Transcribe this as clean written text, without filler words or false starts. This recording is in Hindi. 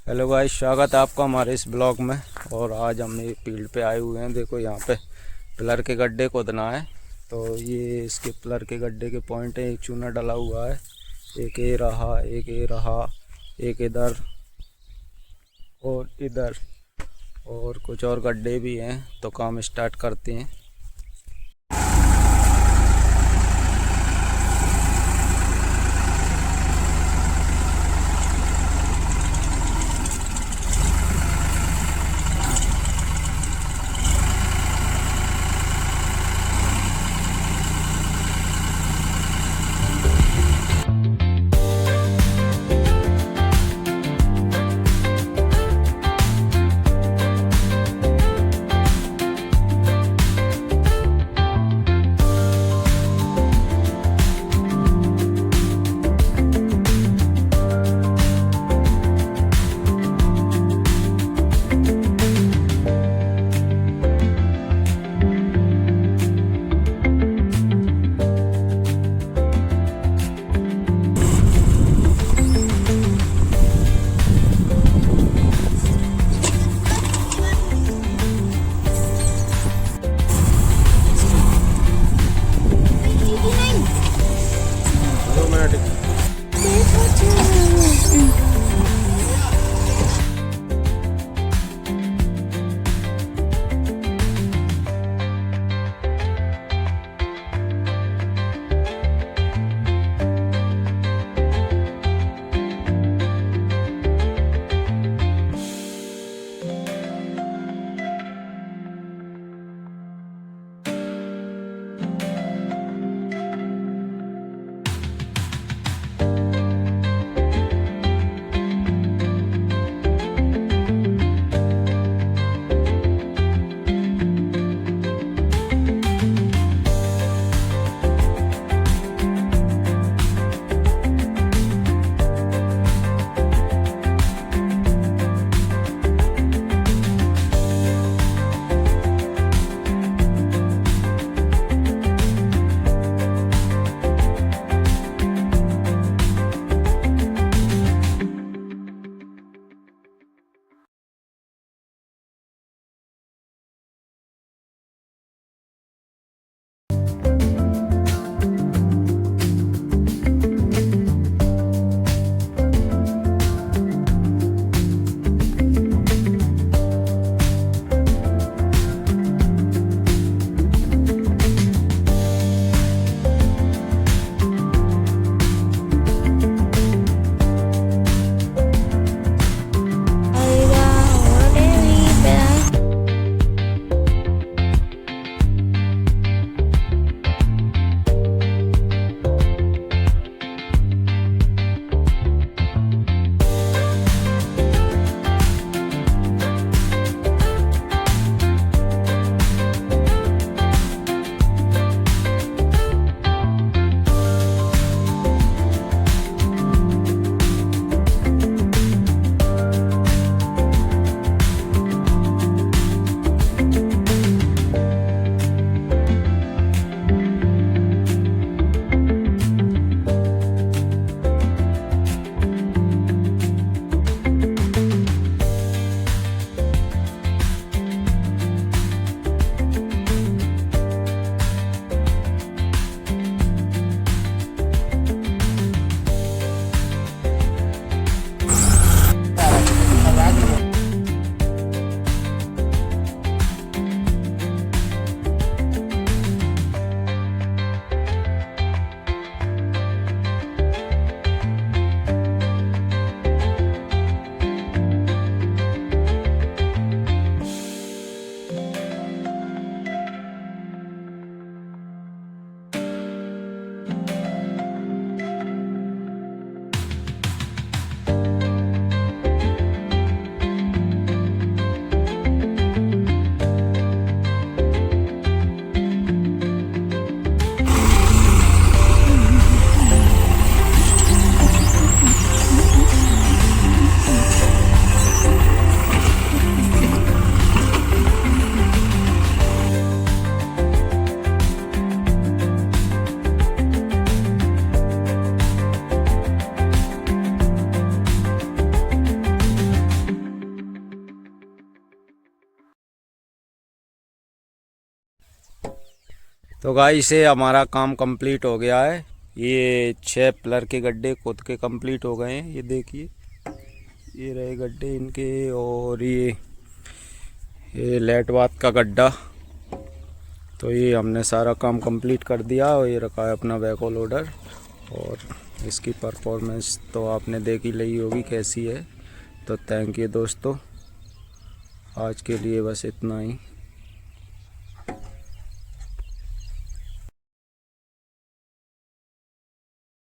हेलो गाइस, स्वागत है आपका हमारे इस ब्लॉग में। और आज हम एक फील्ड पे आए हुए हैं। देखो यहाँ पे पिलर के गड्ढे खोदना है। तो ये इसके पिलर के गड्ढे के पॉइंट है। एक चूना डला हुआ है, एक ये रहा, एक ये रहा, एक इधर और इधर, और कुछ और गड्ढे भी हैं। तो काम स्टार्ट करते हैं। तो गाइस से हमारा काम कंप्लीट हो गया है। ये 6 पिलर के गड्ढे खुद के कंप्लीट हो गए हैं। ये देखिए, ये रहे गड्ढे इनके, और ये लेट बाथ का गड्ढा। तो ये हमने सारा काम कंप्लीट कर दिया और ये रखा है अपना बैकहो लोडर। और इसकी परफॉर्मेंस तो आपने देख ही ली होगी कैसी है। तो थैंक यू दोस्तों, आज के लिए बस इतना ही।